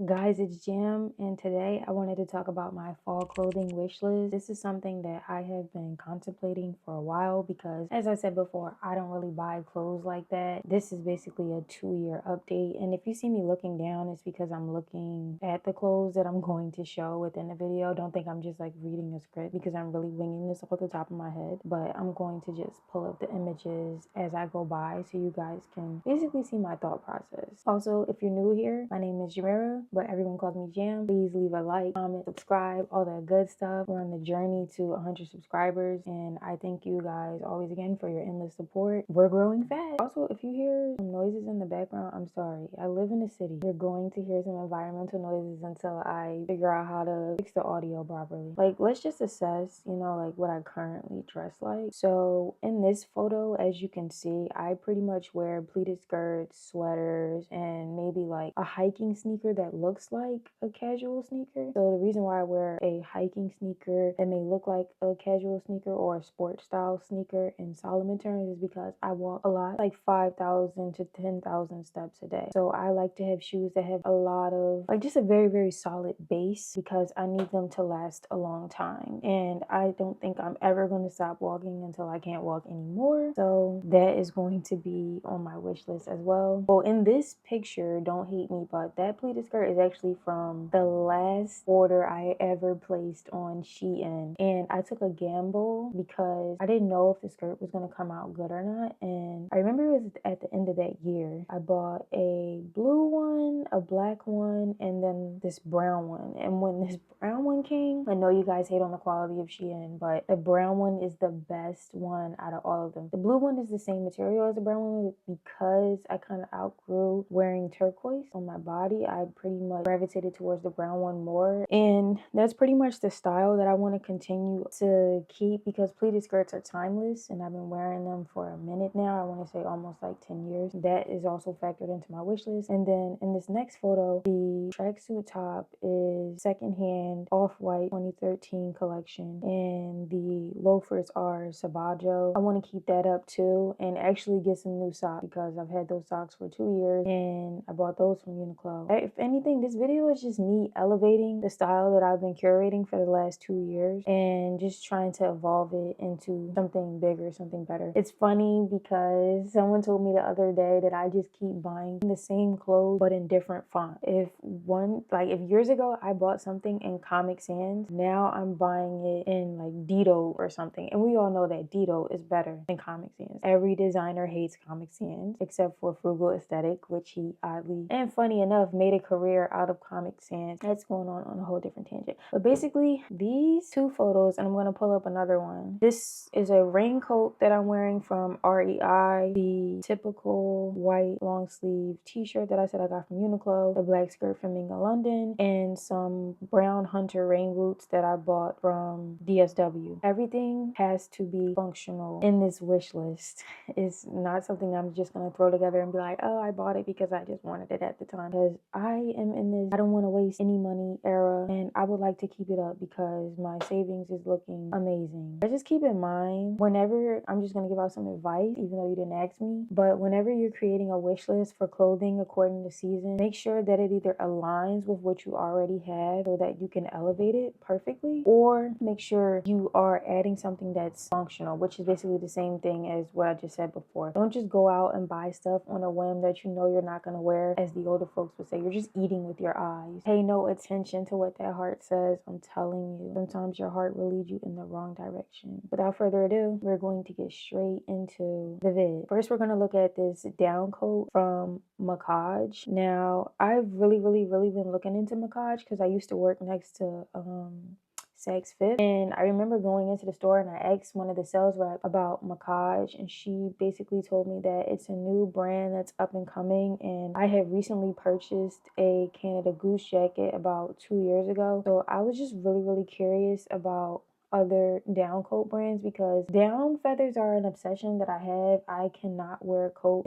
Guys, it's Jam, and today I wanted to talk about my fall clothing wish list. This is something that I have been contemplating for a while because, as I said before, I don't really buy clothes like that. This is basically a 2-year update, and if you see me looking down, it's because I'm looking at the clothes that I'm going to show within the video. Don't think I'm just like reading a script because I'm really winging this off the top of my head, but I'm going to just pull up the images as I go by so you guys can basically see my thought process. Also, if you're new here, my name is Merrell, but everyone calls me Jam. Please leave a like, comment, subscribe, all that good stuff. We're on the journey to 100 subscribers, and I thank you guys always again for your endless support. We're growing fast. Also, if you hear some noises in the background, I'm sorry. I live in the city. You're going to hear some environmental noises until I figure out how to fix the audio properly. Like, let's just assess, like what I currently dress like. So in this photo, as you can see, I pretty much wear pleated skirts, sweaters, and maybe like a hiking sneaker that looks like a casual sneaker. So the reason why I wear a hiking sneaker that may look like a casual sneaker or a sport style sneaker in Solomon terms is because I walk a lot, like 5,000 to 10,000 steps a day. So I like to have shoes that have a lot of like just a very, very solid base because I need them to last a long time. And I don't think I'm ever going to stop walking until I can't walk anymore. So that is going to be on my wish list as well. Well, in this picture, don't hate me, but that pleated skirt is actually from the last order I ever placed on Shein. And I took a gamble because I didn't know if the skirt was going to come out good or not. And I remember it was at the end of that year. I bought a blue one, a black one, and then this brown one. And when this brown one came, I know you guys hate on the quality of Shein, but the brown one is the best one out of all of them. The blue one is the same material as the brown one because I kind of outgrew wearing turquoise on my body. I pretty much gravitated towards the brown one more, and that's pretty much the style that I want to continue to keep because pleated skirts are timeless and I've been wearing them for a minute now. I want to say almost like 10 years. That is also factored into my wish list. And then in this next photo, the tracksuit top is secondhand off-white 2013 collection, and the loafers are sebago. I want to keep that up too and actually get some new socks because I've had those socks for 2 years and I bought those from Uniqlo. If anything, this video is just me elevating the style that I've been curating for the last 2 years and just trying to evolve it into something bigger, something better. It's funny because someone told me the other day that I just keep buying the same clothes but in different fonts. If years ago I bought something in Comic Sans, now I'm buying it in like Dido or something. And we all know that Dido is better than Comic Sans. Every designer hates Comic Sans except for Frugal Aesthetic, which he oddly and funny enough made a career out of Comic Sans. That's going on a whole different tangent. But basically, these two photos, and I'm going to pull up another one. This is a raincoat that I'm wearing from REI, the typical white long sleeve t-shirt that I said I got from Uniqlo, the black skirt from Minga London, and some brown hunter rain boots that I bought from DSW. Everything has to be functional in this wish list. It's not something I'm just going to throw together and be like, oh, I bought it because I just wanted it at the time. Because I am in this I don't want to waste any money era, and I would like to keep it up because my savings is looking amazing. But just keep in mind, whenever, I'm just going to give out some advice, even though you didn't ask me, but whenever you're creating a wish list for clothing according to season, make sure that it either aligns with what you already have so that you can elevate it perfectly, or make sure you are adding something that's functional, which is basically the same thing as what I just said before. Don't just go out and buy stuff on a whim that you know you're not going to wear. As the older folks would say, you're just eating with your eyes. Pay no attention to what that heart says. I'm telling you, sometimes your heart will lead you in the wrong direction. Without further ado, we're going to get straight into the vid. First, we're going to look at this down coat from Mackage. Now, I've really been looking into Mackage because I used to work next to Saks Fifth, and I remember going into the store and I asked one of the sales reps about Mackage, and she basically told me that it's a new brand that's up and coming, and I had recently purchased a Canada Goose jacket about 2 years ago. So I was just really curious about other down coat brands because down feathers are an obsession that I have. I can't wear a coat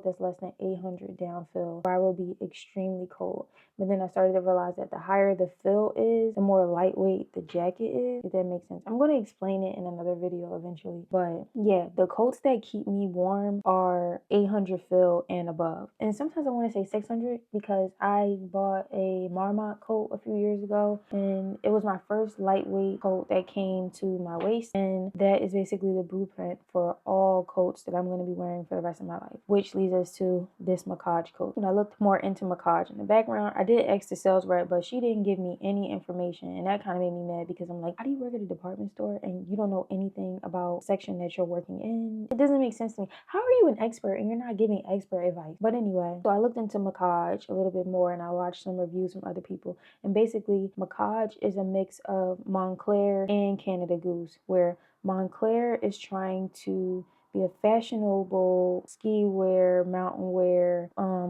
that's less than 800 down fill, or I will be extremely cold. But then I started to realize that the higher the fill is, the more lightweight the jacket is, if that makes sense. I'm going to explain it in another video eventually. But yeah, the coats that keep me warm are 800 fill and above. And sometimes I want to say 600 because I bought a Marmot coat a few years ago, and it was my first lightweight coat that came to my waist, and that is basically the blueprint for all coats that I'm going to be wearing for the rest of my life, which leads us to this Mackage coat. When I looked more into Mackage in the background, I did ask the sales rep, but she didn't give me any information, and that kind of made me mad because I'm like, how do you work at a department store and you don't know anything about the section that you're working in? It doesn't make sense to me. How are you an expert and you're not giving expert advice? But anyway, so I looked into Mackage a little bit more and I watched some reviews from other people, and basically Mackage is a mix of Montclair and Canada Goose, where Montclair is trying to be a fashionable ski wear, mountain wear,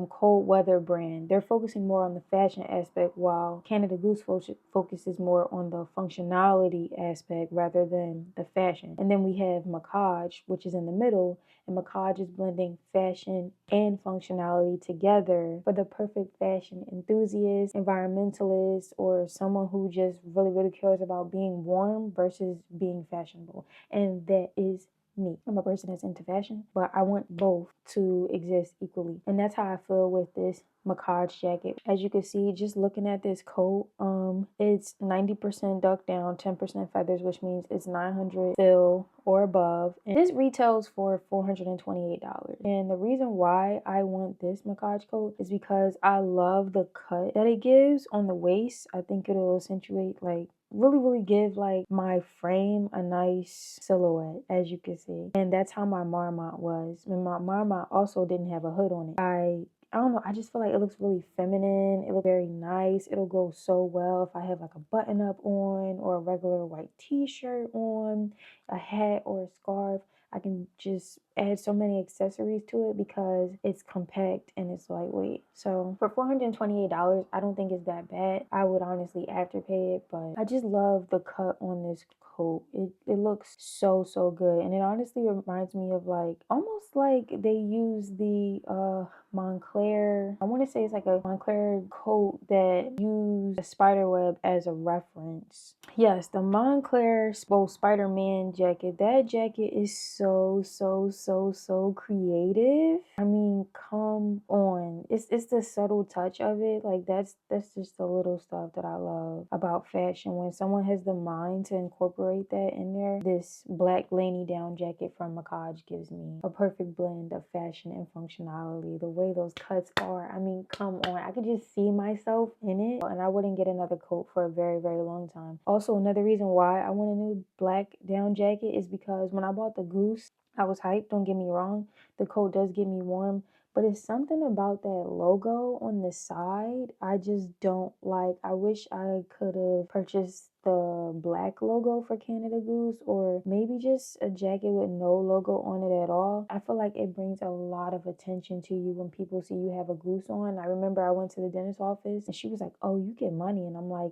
cold weather brand. They're focusing more on the fashion aspect, while Canada Goose focuses more on the functionality aspect rather than the fashion. And then we have Mackage, which is in the middle, and Mackage is blending fashion and functionality together for the perfect fashion enthusiast, environmentalist, or someone who just really cares about being warm versus being fashionable. And that is me. I'm a person that's into fashion, but I want both to exist equally. And that's how I feel with this Mackage jacket. As you can see, just looking at this coat, it's 90% duck down, 10% feathers, which means it's 900 fill or above. And this retails for $428. And the reason why I want this Mackage coat is because I love the cut that it gives on the waist. I think it'll accentuate, like, really give like my frame a nice silhouette, as you can see. And that's how my Marmot was. And my Marmot also didn't have a hood on it. I don't know, I just feel like it looks really feminine. It looks very nice. It'll go so well if I have like a button up on or a regular white t-shirt on, a hat or a scarf. I can just add so many accessories to it because it's compact and it's lightweight. So for $428, I don't think it's that bad. I would honestly afterpay it, but I just love the cut on this coat. It looks so good, and it honestly reminds me of like almost like they use the Montclair, I want to say it's like a Montclair coat that used a spider web as a reference. Yes, the Montclair Spider-Man jacket. That jacket is so creative. I mean, come on. It's the subtle touch of it. Like that's just the little stuff that I love about fashion. When someone has the mind to incorporate that in there, this black Laney down jacket from Mackage gives me a perfect blend of fashion and functionality. The way those cuts are, I mean, come on. I could just see myself in it, and I wouldn't get another coat for a very long time. Also, another reason why I want a new black down jacket is because when I bought the Goose, I was hyped, don't get me wrong. The coat does get me warm, but it's something about that logo on the side I just don't like. I wish I could have purchased the black logo for Canada Goose, or maybe just a jacket with no logo on it at all. I feel like it brings a lot of attention to you when people see you have a goose on. I remember I went to the dentist's office and she was like, oh, you get money. And I'm like,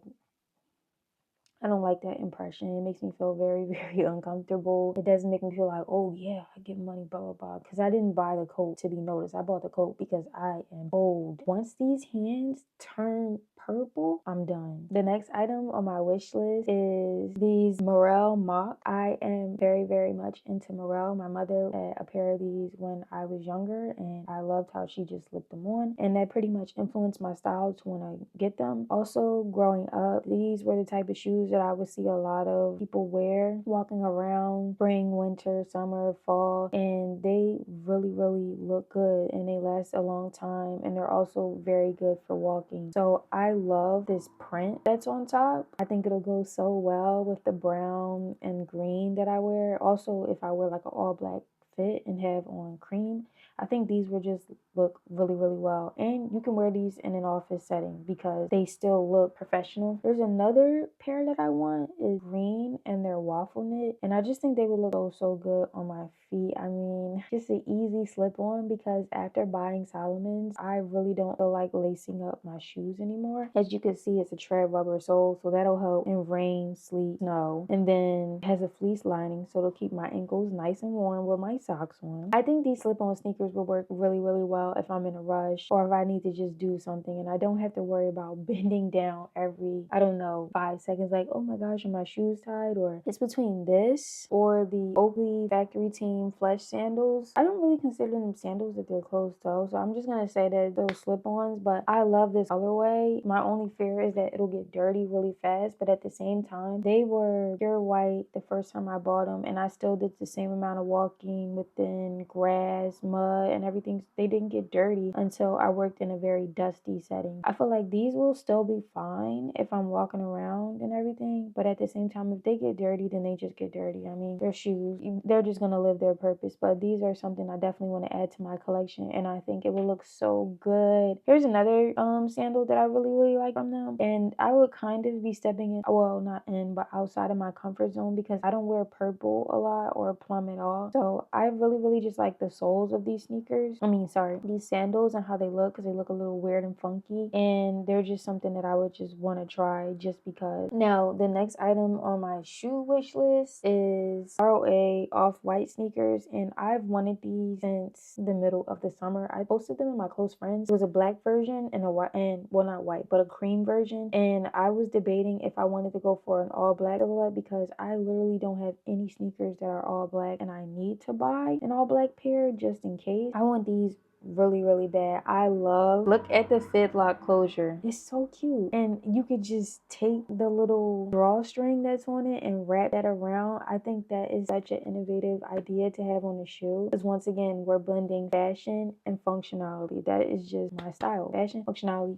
I don't like that impression. It makes me feel very uncomfortable. It doesn't make me feel like, oh yeah, I get money, blah, blah. Because I didn't buy the coat to be noticed. I bought the coat because I am bold. Once these hands turn purple, I'm done. The next item on my wish list is these Merrell mock. I am very much into Merrell. My mother had a pair of these when I was younger, and I loved how she just slipped them on. And that pretty much influenced my style to want to get them. Also, growing up, these were the type of shoes that I would see a lot of people wear walking around spring, winter, summer, fall, and they really look good and they last a long time, and they're also very good for walking. So I love this print that's on top. I think it'll go so well with the brown and green that I wear. Also, if I wear like an all black fit and have on cream, I think these will just look really well. And you can wear these in an office setting because they still look professional. There's another pair that I want, is green and they're waffle knit. And I just think they would look so good on my feet. I mean, just an easy slip on, because after buying Salomon's, I really don't feel like lacing up my shoes anymore. As you can see, it's a tread rubber sole, so that'll help in rain, sleet, snow. And then it has a fleece lining, so it'll keep my ankles nice and warm with my socks on. I think these slip-on sneakers sneakers will work really, really well if I'm in a rush or if I need to just do something and I don't have to worry about bending down every, I don't know, 5 seconds. Like, oh my gosh, are my shoes tied? Or it's between this or the Oakley Factory Team Flesh sandals. I don't really consider them sandals if they're closed toe, so I'm just gonna say that those slip-ons, but I love this colorway. My only fear is that it'll get dirty really fast, but at the same time, they were pure white the first time I bought them, and I still did the same amount of walking within grass, mud, and everything. They didn't get dirty until I worked in a very dusty setting. I feel like these will still be fine if I'm walking around and everything, but at the same time, if they get dirty, then they just get dirty. I mean, they're shoes. They're just gonna live their purpose, but these are something I definitely want to add to my collection, and I think it will look so good. Here's another sandal that I really, really like from them, and I would kind of be stepping in, well, not in, but outside of my comfort zone because I don't wear purple a lot or plum at all. So I really, really just like the soles of these sneakers. I mean, sorry, these sandals and how they look, because they look a little weird and funky, and they're just something that I would just want to try just because. Now, the next item on my shoe wish list is ROA off-white sneakers, and I've wanted these since the middle of the summer. I posted them in my close friends. It was a black version and a white, and well, not white, but a cream version, and I was debating if I wanted to go for an all black silhouette because I literally don't have any sneakers that are all black, and I need to buy an all black pair just in case. I want these really, really bad. I love, look at the fit lock closure. It's so cute, and you could just take the little drawstring that's on it and wrap that around. I think that is such an innovative idea to have on a shoe, because once again, we're blending fashion and functionality. That is just my style. Fashion, functionality,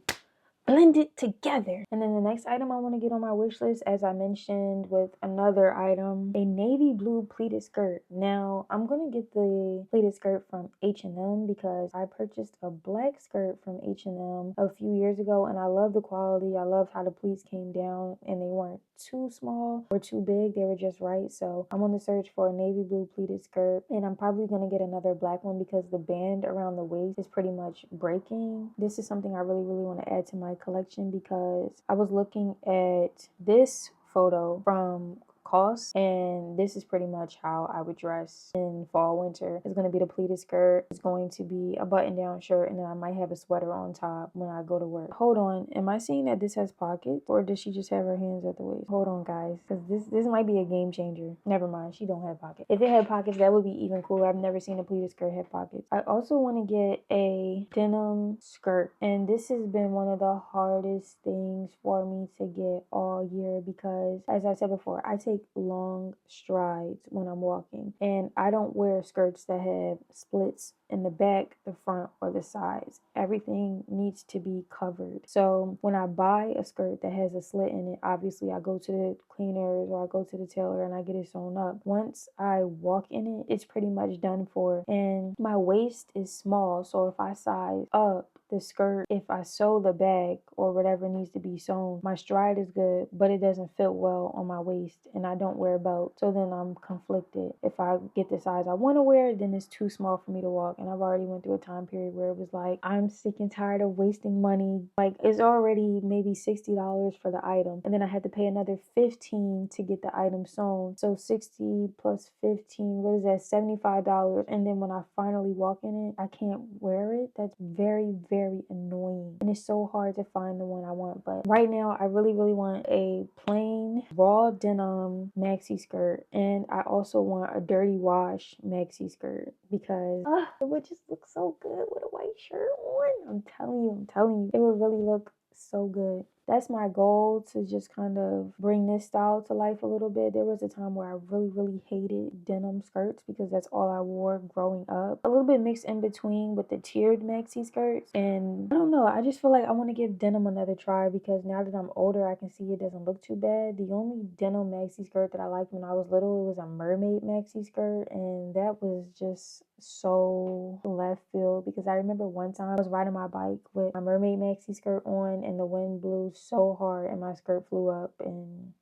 blend it together. And then the next item I want to get on my wish list, as I mentioned with another item, a navy blue pleated skirt. Now, I'm going to get the pleated skirt from H&M because I purchased a black skirt from H&M a few years ago, and I love the quality. I loved how the pleats came down and they weren't too small or too big. They were just right. So I'm on the search for a navy blue pleated skirt, and I'm probably going to get another black one because the band around the waist is pretty much breaking. This is something I really, really want to add to my collection because I was looking at this photo from COS, and this is pretty much how I would dress in fall winter. It's going to be the pleated skirt, it's going to be a button down shirt, and then I might have a sweater on top when I go to work. Hold on, am I seeing that this has pockets, or does she just have her hands at the waist? Hold on, guys, because this might be a game changer. Never mind, she don't have pockets. If it had pockets, that would be even cooler. I've never seen a pleated skirt have pockets. I also want to get a denim skirt, and this has been one of the hardest things for me to get all year because, as I said before, I take long strides when I'm walking, and I don't wear skirts that have splits in the back, the front, or the sides. Everything needs to be covered. So when I buy a skirt that has a slit in it, obviously I go to the cleaners or I go to the tailor and I get it sewn up. Once I walk in it, it's pretty much done for, and my waist is small, so if I size up the skirt, if I sew the back or whatever needs to be sewn, my stride is good, but it doesn't fit well on my waist, and I don't wear a belt, so then I'm conflicted. If I get the size I want to wear, then it's too small for me to walk, and I've already went through a time period where it was like, I'm sick and tired of wasting money. Like, it's already maybe $60 for the item, and then I had to pay another $15 to get the item sewn, so 60 plus 15, what is that, $75, and then when I finally walk in it, I can't wear it. That's very, very annoying, and it's so hard to find the one I want. But right now I really, really want a plain raw denim maxi skirt, and I also want a dirty wash maxi skirt because it would just look so good with a white shirt on. I'm telling you, it would really look so good. That's my goal, to just kind of bring this style to life a little bit. There was a time where I really, really hated denim skirts because that's all I wore growing up. A little bit mixed in between with the tiered maxi skirts. And I don't know, I just feel like I want to give denim another try because now that I'm older, I can see it doesn't look too bad. The only denim maxi skirt that I liked when I was little, it was a mermaid maxi skirt, and that was just so left field because I remember one time I was riding my bike with my mermaid maxi skirt on, and the wind blew so hard and my skirt flew up, and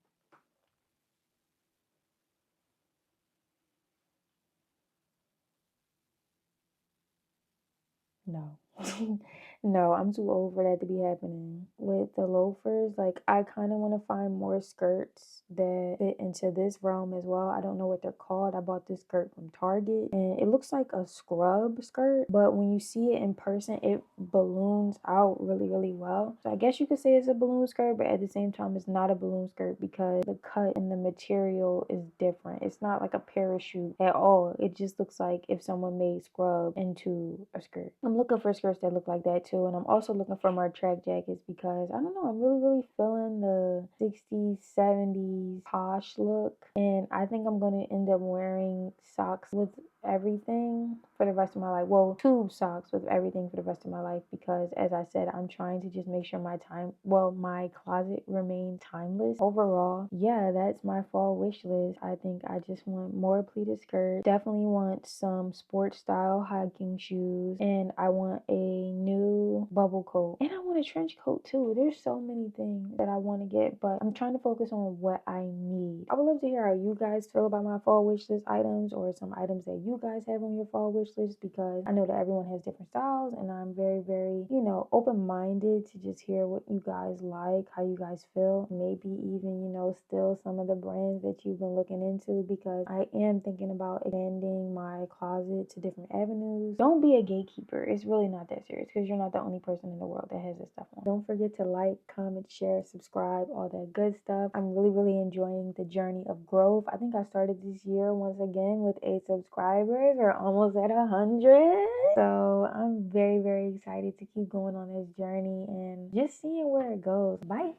no. No, I'm too old for that to be happening. With the loafers, like I kind of want to find more skirts that fit into this realm as well. I don't know what they're called. I bought this skirt from Target and it looks like a scrub skirt, but when you see it in person, it balloons out really, really well. So I guess you could say it's a balloon skirt, but at the same time, it's not a balloon skirt because the cut and the material is different. It's not like a parachute at all. It just looks like if someone made scrub into a skirt. I'm looking for skirts that look like that too, and I'm also looking for more track jackets because I don't know, I'm really, really feeling the 60s, 70s posh look, and I think I'm gonna end up wearing socks with everything for the rest of my life. Well, tube socks with everything for the rest of my life because as I said, I'm trying to just make sure my closet remains timeless. Overall, yeah, that's my fall wish list. I think I just want more pleated skirts. Definitely want some sports style hiking shoes, and I want a new bubble coat, and I want a trench coat too. There's so many things that I want to get, but I'm trying to focus on what I need. I would love to hear how you guys feel about my fall wish list items or some items that you guys have on your fall wish list because I know that everyone has different styles, and I'm very, very, open-minded to just hear what you guys like, how you guys feel, maybe even, still some of the brands that you've been looking into because I am thinking about expanding my closet to different avenues. Don't be a gatekeeper. It's really not that serious because you're not the only person in the world that has this stuff on. Don't forget to like, comment, share, subscribe, all that good stuff. I'm really, really enjoying the journey of growth. I think I started this year once again with 8 subscribers. We're almost at 100. So I'm very, very excited to keep going on this journey and just seeing where it goes. Bye.